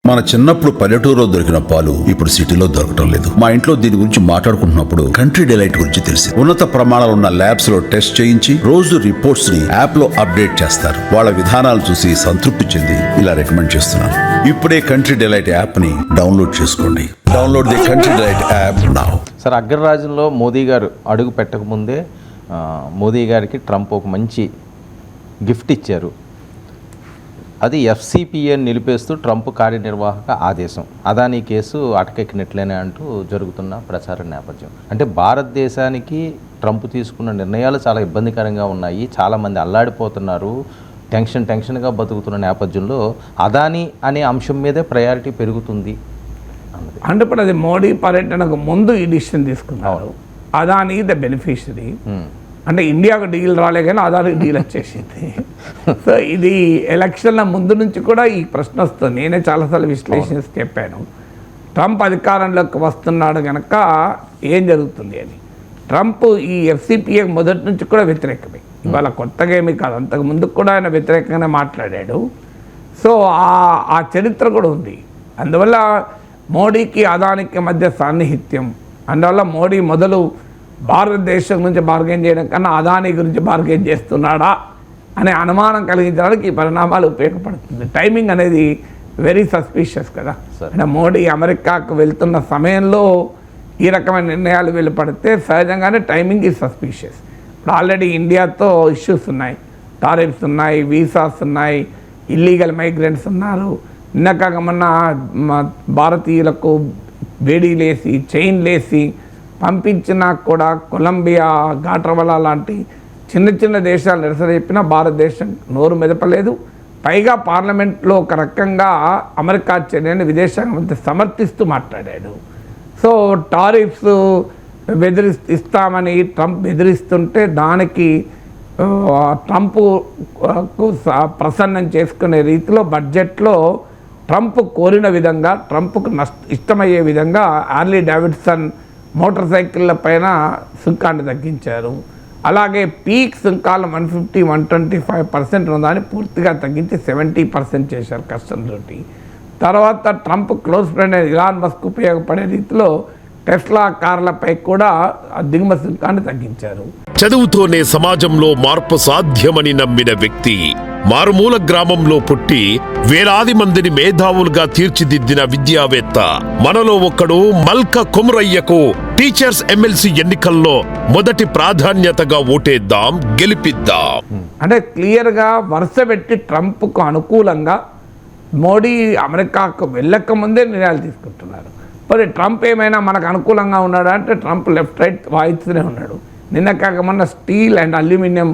మన చిన్నప్పుడు పల్లెటూరులో దొరికిన పాలు ఇప్పుడు సిటీలో దొరకటం లేదు. మా ఇంట్లో దీని గురించి మాట్లాడుకుంటున్నప్పుడు కంట్రీ డిలైట్ గురించి తెలిసి ఉన్నత ప్రమాణాలు ఉన్న ల్యాబ్స్ లో టెస్ట్ చేయించి రోజు రిపోర్ట్స్ ని యాప్ లో అప్డేట్ చేస్తారు. వాళ్ళ విధానాలు చూసి సంతృప్తి చెంది ఇలా రికమెండ్ చేస్తున్నాను. ఇప్పుడే కంట్రీ డిలైట్ యాప్ ని డౌన్లోడ్ చేసుకోండి. Download the country delight app now. Sir, అగ్రరాజ్యంలో మోదీ గారు అడుగు పెట్టకముందే మోదీ గారికి ట్రంప్ ఒక మంచి గిఫ్ట్ ఇచ్చారు. అది ఎఫ్సిపిఏని నిలిపేస్తూ ట్రంప్ కార్యనిర్వాహక ఆదేశం. అదానీ కేసు అటకెక్కినట్లేనే అంటూ జరుగుతున్న ప్రచార నేపథ్యం. అంటే భారతదేశానికి ట్రంప్ తీసుకున్న నిర్ణయాలు చాలా ఇబ్బందికరంగా ఉన్నాయి. చాలామంది అల్లాడిపోతున్నారు, టెన్షన్గా బతుకుతున్న నేపథ్యంలో అదానీ అనే అంశం మీదే ప్రయారిటీ పెరుగుతుంది అన్నది. అంటే ఇప్పుడు అది మోడీ పర్యటనకు ముందు ఈ డిసిషన్ తీసుకున్నారు. Adani the beneficiary. అంటే ఇండియాకు డీల్ రాలే కానీ అదానికి డీల్ వచ్చేసింది. సో ఇది ఎలక్షన్ల ముందు నుంచి కూడా ఈ ప్రశ్న వస్తుంది. నేనే చాలాసార్లు విశ్లేషించి చెప్పాను, ట్రంప్ అధికారంలోకి వస్తున్నాడు కనుక ఏం జరుగుతుంది అని. ట్రంప్ ఈ ఎఫ్సిపిఏ మొదటి నుంచి కూడా వ్యతిరేకమే. ఇవాళ కొత్తగా ఏమీ కాదు, అంతకు ముందుకు కూడా ఆయన వ్యతిరేకంగానే మాట్లాడాడు. సో ఆ చరిత్ర కూడా ఉంది. అందువల్ల మోడీకి అదానికి మధ్య సాన్నిహిత్యం. అందువల్ల మోడీ మొదలు భారతదేశం నుంచి బార్గెన్ చేయడం కన్నా అదానీ గురించి బార్గెన్ చేస్తున్నాడా అనే అనుమానం కలిగించడానికి ఈ పరిణామాలు ఉపయోగపడుతుంది. టైమింగ్ అనేది వెరీ సస్పీషియస్ కదా. అంటే మోడీ అమెరికాకు వెళ్తున్న సమయంలో ఈ రకమైన నిర్ణయాలు వెళ్ళిపడితే సహజంగానే టైమింగ్ ఈజ్ సస్పీషియస్. ఇప్పుడు ఆల్రెడీ ఇండియాతో ఇష్యూస్ ఉన్నాయి, టారిఫ్స్ ఉన్నాయి, వీసాస్ ఉన్నాయి, ఇల్లీగల్ మైగ్రెంట్స్ ఉన్నారు. నిన్నకాక మొన్న భారతీయులకు వేడీలేసి చైన్లేసి పంపించినా కూడా కొలంబియా, గాట్రవలా లాంటి చిన్న దేశాలు నిరసన చెప్పినా భారతదేశం నోరు మెదపలేదు. పైగా పార్లమెంట్లో ఒక రకంగా అమెరికా చర్యని విదేశాంగ మంత్రి సమర్థిస్తూ మాట్లాడాడు. సో టారిఫ్స్ ఇస్తామని ట్రంప్ బెదిరిస్తుంటే దానికి ట్రంప్ ప్రసన్నం చేసుకునే రీతిలో బడ్జెట్లో ట్రంప్ కోరిన విధంగా, ట్రంప్కు ఇష్టమయ్యే విధంగా హార్లీ డేవిడ్సన్ మోటార్ సైకిళ్ళ పైన సుంకాన్ని తగ్గించారు. అలాగే పీక్ సుంకాలు 150-125% ఉన్నదాన్ని పూర్తిగా తగ్గించి 70% చేశారు కస్టమ్స్ డ్యూటీ. తర్వాత ట్రంప్ క్లోజ్ ఫ్రెండ్ అయిన ఇలాన్ మస్క్ ఉపయోగపడే రీతిలో టెస్లా కార్లపై కూడా దిగుమతి సుంకాన్ని తగ్గించారు. చదువుతోనే సమాజంలో మార్పు సాధ్యమని నమ్మిన వ్యక్తి, మారుమూల గ్రామంలో పుట్టి వేలాది మందిని మేధావులుగా తీర్చిదిద్దిన విద్యావేత్త, మనలో ఒక్కడు మల్క కుమరయ్యకు టీచర్స్ ఎమ్మెల్సీ ఎన్నికల్లో మొదటి ప్రాధాన్యతగా ఓటేద్దాం, గెలిపిద్దాం. అంటే క్లియర్గా వరుస పెట్టి ట్రంప్కు అనుకూలంగా మోడీ అమెరికాకు వెళ్ళక ముందే నిర్ణయాలు తీసుకుంటున్నారు. మరి ట్రంప్ ఏమైనా మనకు అనుకూలంగా ఉన్నాడా అంటే ట్రంప్ లెఫ్ట్ రైట్ వాయిస్తూనే ఉన్నాడు. నిన్న కాక మొన్న స్టీల్ అండ్ అల్యూమినియం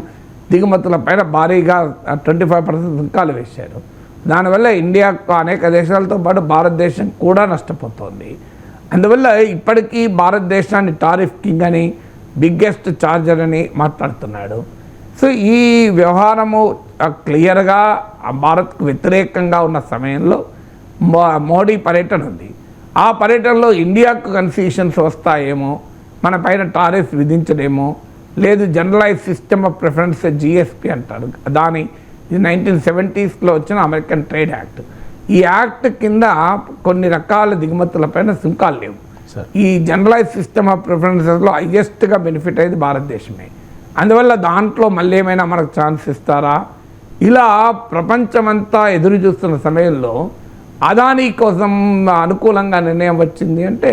దిగుమతుల పైన భారీగా 25% సుంకాలు వేశారు. దానివల్ల ఇండియాకు అనేక దేశాలతో పాటు భారతదేశం కూడా నష్టపోతుంది. అందువల్ల ఇప్పటికీ భారతదేశాన్ని టారిఫ్ కింగ్ అని, బిగ్గెస్ట్ చార్జర్ అని మాట్లాడుతున్నాడు. సో ఈ వ్యవహారము క్లియర్గా భారత్కు వ్యతిరేకంగా ఉన్న సమయంలో మోడీ పర్యటన ఉంది. ఆ పర్యటనలో ఇండియాకు కన్ఫ్యూషన్స్ వస్తాయేమో, మన పైన టారిఫ్ విధించడేమో, లేదు generalise system of preference GSP అంటారు దాని, ఇది 1970s వచ్చిన అమెరికన్ ట్రేడ్ యాక్ట్. ఈ యాక్ట్ కింద కొన్ని రకాల దిగుమతులపైన సుంకాలు లేవు. ఈ జనరలైజ్ సిస్టమ్ ఆఫ్ ప్రిఫరెన్సెస్లో హైయెస్ట్గా బెనిఫిట్ అయ్యేది భారతదేశమే. అందువల్ల దాంట్లో మళ్ళీ ఏమైనా మనకు ఛాన్స్ ఇస్తారా, ఇలా ప్రపంచమంతా ఎదురు చూస్తున్న సమయంలో అదానీ కోసం అనుకూలంగా నిర్ణయం వచ్చింది అంటే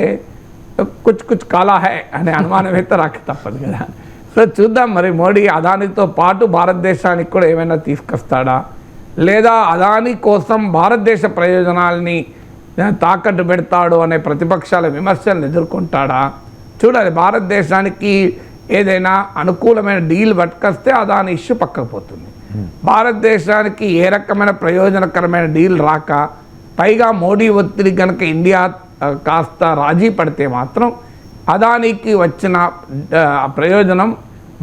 కుచ్ కాలా హై అనే అనుమానం అయితే రాక తప్పదు కదా. సో చూద్దాం మరి మోడీ అదానీతో పాటు భారతదేశానికి కూడా ఏమైనా తీసుకొస్తాడా, లేదా అదానీ కోసం భారతదేశ ప్రయోజనాలని తాకట్టు పెడతాడు అనే ప్రతిపక్షాల విమర్శలను ఎదుర్కొంటాడా చూడాలి. భారతదేశానికి ఏదైనా అనుకూలమైన డీల్ పట్టుకొస్తే అదానీ ఇష్యూ పక్కకు పోతుంది. భారతదేశానికి ఏ రకమైన ప్రయోజనకరమైన డీల్ రాక, పైగా మోడీ ఒత్తిడి కనుక ఇండియా కాస్త రాజీ పడితే మాత్రం అదానీకి వచ్చిన ప్రయోజనం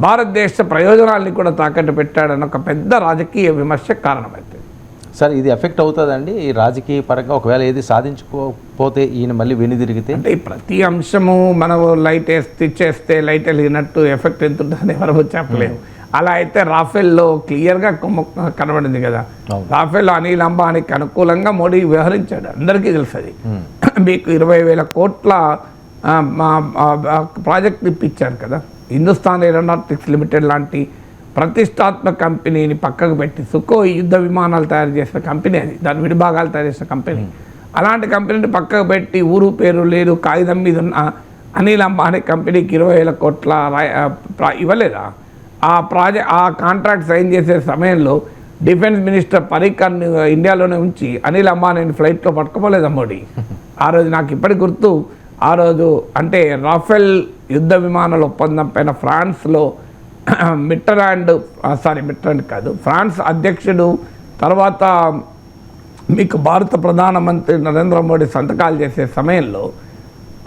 భారతదేశ ప్రయోజనాల్ని కూడా తాకట్టు పెట్టాడని ఒక పెద్ద రాజకీయ విమర్శకు కారణమవుతుంది. సార్, ఇది ఎఫెక్ట్ అవుతుందండి ఈ రాజకీయ పరంగా? ఒకవేళ ఏది సాధించుకోకపోతే ఈయన మళ్ళీ వెనుదిరిగితే? అంటే ప్రతి అంశము మనం లైట్ వేస్తే లైట్ వెలిగినట్టు ఎఫెక్ట్ ఎంత ఉంటుందని ఎవరు చెప్పలేము. అలా అయితే రాఫెల్లో క్లియర్గా కనబడింది కదా. రాఫెల్ అనిల్ అంబానీకి అనుకూలంగా మోడీ వ్యవహరించాడు, అందరికీ తెలుసు అది. మీకు 20,000 కోట్ల ప్రాజెక్ట్ ఇప్పించారు కదా. హిందుస్థాన్ ఏరోనాటిక్స్ లిమిటెడ్ లాంటి ప్రతిష్టాత్మక కంపెనీని పక్కకు పెట్టి సుకోయ్ యుద్ధ విమానాలు తయారు చేసిన కంపెనీ అది, దాని విడిభాగాలు తయారు చేసిన కంపెనీ. అలాంటి కంపెనీని పక్కకు పెట్టి ఊరు పేరు లేదు కాగితం మీద ఉన్న అనిల్ అంబానీ కంపెనీకి 20,000 కోట్ల ఇవ్వలేదా? ఆ కాంట్రాక్ట్ సైన్ చేసే సమయంలో డిఫెన్స్ మినిస్టర్ పరీకర్ని ఇండియాలోనే ఉంచి అనిల్ అంబానీని ఫ్లైట్లో పట్టుకోలేదా మోడీ? ఆ రోజు నాకు ఇప్పటికి గుర్తు. ఆ రోజు అంటే రాఫెల్ యుద్ధ విమానాల ఒప్పందం పైన ఫ్రాన్స్లో మిట్టరాండ్ కాదు, ఫ్రాన్స్ అధ్యక్షుడు తర్వాత మీకు భారత ప్రధానమంత్రి నరేంద్ర మోడీ సంతకాలు చేసే సమయంలో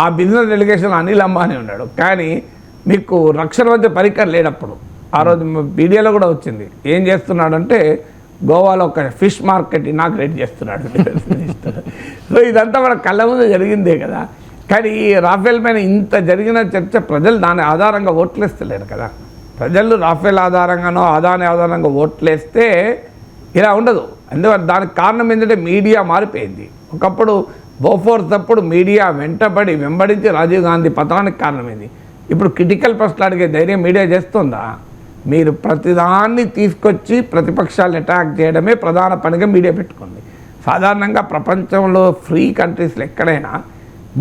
ఆ బిజినెస్ డెలిగేషన్ అనిల్ అంబానీ ఉన్నాడు. కానీ మీకు రక్షణ మంత్రి పరీకర్ లేనప్పుడు ఆ రోజు మీడియాలో కూడా వచ్చింది. ఏం చేస్తున్నాడంటే గోవాలో ఒక ఫిష్ మార్కెట్ ఇనాగ్రేట్ చేస్తున్నాడు డిఫెన్స్ మినిస్టర్. సో ఇదంతా మన కళ్ళ ముందు జరిగిందే కదా. కానీ ఈ రాఫెల్ పైన ఇంత జరిగిన చర్చ ప్రజలు దాని ఆధారంగా ఓట్లేస్తలేరు కదా. ప్రజలు రాఫెల్ ఆధారంగానో అదాని ఆధారంగా ఓట్లేస్తే ఇలా ఉండదు. అందువల్ల దానికి కారణం ఏంటంటే మీడియా మారిపోయింది. ఒకప్పుడు బోఫోర్స్ అప్పుడు మీడియా వెంబడించి రాజీవ్ గాంధీ పతనానికి కారణమైంది. ఇప్పుడు క్రిటికల్ ప్రశ్నలు అడిగే ధైర్యం మీడియా చేస్తుందా? మీరు ప్రతిదాన్ని తీసుకొచ్చి ప్రతిపక్షాలను అటాక్ చేయడమే ప్రధాన పనిగా మీడియా పెట్టుకుంది. సాధారణంగా ప్రపంచంలో ఫ్రీ కంట్రీస్లో ఎక్కడైనా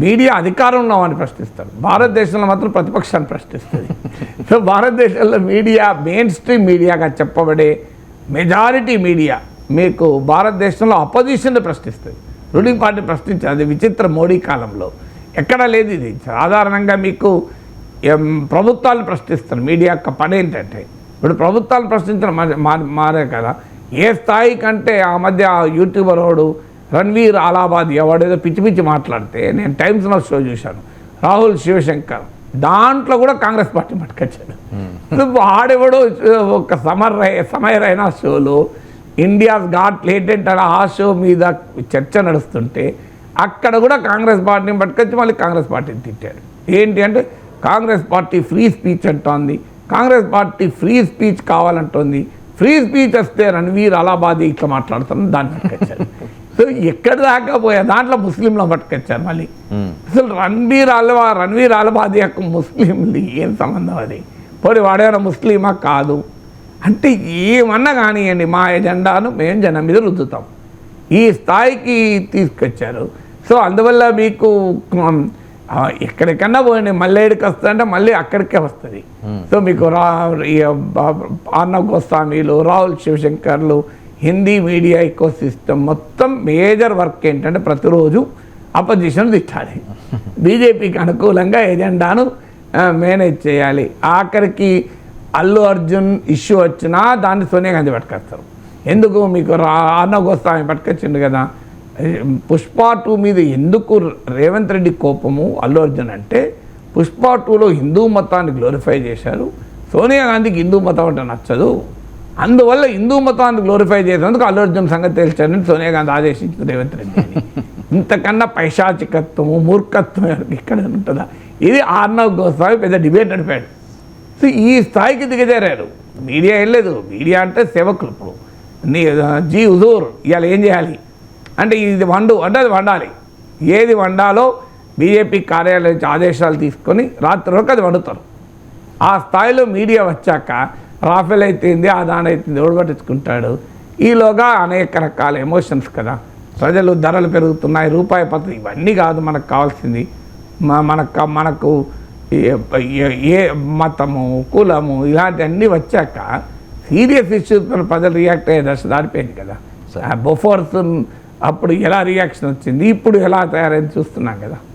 మీడియా అధికారంలో అని ప్రశ్నిస్తారు, భారతదేశంలో మాత్రం ప్రతిపక్షాన్ని ప్రశ్నిస్తుంది. సో భారతదేశంలో మీడియా మెయిన్ స్ట్రీమ్ మీడియాగా చెప్పబడే మెజారిటీ మీడియా మీకు భారతదేశంలో అపోజిషన్ని ప్రశ్నిస్తుంది, రూలింగ్ పార్టీ ప్రశ్నించారు. అది విచిత్ర మోడీ కాలంలో ఎక్కడా లేదు ఇది. సాధారణంగా మీకు ప్రభుత్వాలను ప్రశ్నిస్తారు. మీడియా యొక్క పని ఏంటంటే ఇప్పుడు ప్రభుత్వాలను ప్రశ్నించడం మారే కదా. ఏ స్థాయి కంటే ఆ మధ్య యూట్యూబర్ వాడు రణ్వీర్ అలాబాద్ ఎవడేదో పిచ్చి పిచ్చి మాట్లాడితే నేను టైమ్స్లో షో చూశాను, రాహుల్ శివశంకర్ దాంట్లో కూడా కాంగ్రెస్ పార్టీ పట్టుకొచ్చాడు. ఆడెవడో ఒక సమయరైన షోలో ఇండియాస్ గాట్ లేటెంట్ అని ఆ షో మీద చర్చ నడుస్తుంటే అక్కడ కూడా కాంగ్రెస్ పార్టీని పట్టుకొచ్చి మళ్ళీ కాంగ్రెస్ పార్టీని తిట్టాడు. ఏంటి అంటే కాంగ్రెస్ పార్టీ ఫ్రీ స్పీచ్ అంటోంది, కాంగ్రెస్ పార్టీ ఫ్రీ స్పీచ్ కావాలంటోంది, ఫ్రీ స్పీచ్ వస్తే రణ్వీర్ అలాబాదీ ఇట్లా మాట్లాడుతాను దాన్ని పట్టుకొచ్చారు. సో ఎక్కడి దాకా పోయా దాంట్లో ముస్లింలో పట్టుకొచ్చారు మళ్ళీ. అసలు రణ్వీర్ అలాబాదీ యొక్క ముస్లింలు ఏం సంబంధం అది? పోనీ వాడేమైనా ముస్లిమా? కాదు. అంటే ఏమన్నా కానివ్వండి మా ఎజెండాను మేము జనం మీద రుద్దుతాం, ఈ స్థాయికి తీసుకొచ్చారు. సో అందువల్ల మీకు ఎక్కడికన్నా పోయింది మళ్ళీ ఏడికి వస్తుందంటే మళ్ళీ అక్కడికే వస్తుంది. సో మీకు ఆర్నవ్ గోస్వామీలు, రాహుల్ శివశంకర్లు, హిందీ మీడియా ఎకో సిస్టమ్ మొత్తం మేజర్ వర్క్ ఏంటంటే ప్రతిరోజు అపోజిషన్ తిట్టాలి, బీజేపీకి అనుకూలంగా ఎజెండాను మేనేజ్ చేయాలి. ఆఖరికి అల్లు అర్జున్ ఇష్యూ వచ్చినా దాన్ని సోనియా గాంధీ పట్టుకొస్తారు. ఎందుకు? మీకు ఆర్నవ్ గోస్వామి పట్టుకొచ్చిండు కదా. పుష్ప 2 మీద ఎందుకు రేవంత్ రెడ్డి కోపము అల్లు అర్జున్ అంటే పుష్ప 2లో హిందూ మతాన్ని గ్లోరిఫై చేశారు, సోనియా గాంధీకి హిందూ మతం అంటే నచ్చదు, అందువల్ల హిందూ మతాన్ని గ్లోరిఫై చేసేందుకు అల్లు అర్జున్ సంగతి తెలిసారని సోనియా గాంధీ ఆదేశించింది రేవంత్ రెడ్డిని. ఇంతకన్నా పైశాచికత్వము మూర్ఖత్వం ఇక్కడ ఉంటుందా? ఇది ఆర్నవ్ గోస్వామి పెద్ద డిబేట్ నడిపాడు. సో ఈ స్థాయికి దిగజారారు. మీడియా ఏం లేదు, మీడియా అంటే సేవకులు. ఇప్పుడు జీ హుజూర్ ఇవాళ ఏం చేయాలి అంటే ఇది వండు అంటే అది వండాలి, ఏది వండాలో బీజేపీ కార్యాలయం నుంచి ఆదేశాలు తీసుకొని రాత్రి వరకు అది వండుతారు. ఆ స్థాయిలో మీడియా వచ్చాక రాఫెల్ అయితేంది అదాని అయితుంది ఎవడు పట్టించుకుంటాడు? ఈలోగా అనేక రకాల ఎమోషన్స్ కదా. ప్రజలు ధరలు పెరుగుతున్నాయి, రూపాయి పత్రం, ఇవన్నీ కాదు మనకు కావాల్సింది. మనకు ఏ మతము కులము ఇలాంటివన్నీ వచ్చాక సీరియస్ ఇష్యూస్ ప్రజలు రియాక్ట్ అయ్యే దశ దాటిపోయింది కదా. బొఫోర్స్ అప్పుడు ఎలా రియాక్షన్ వచ్చింది, ఇప్పుడు ఎలా తయారైంది చూస్తున్నాం కదా.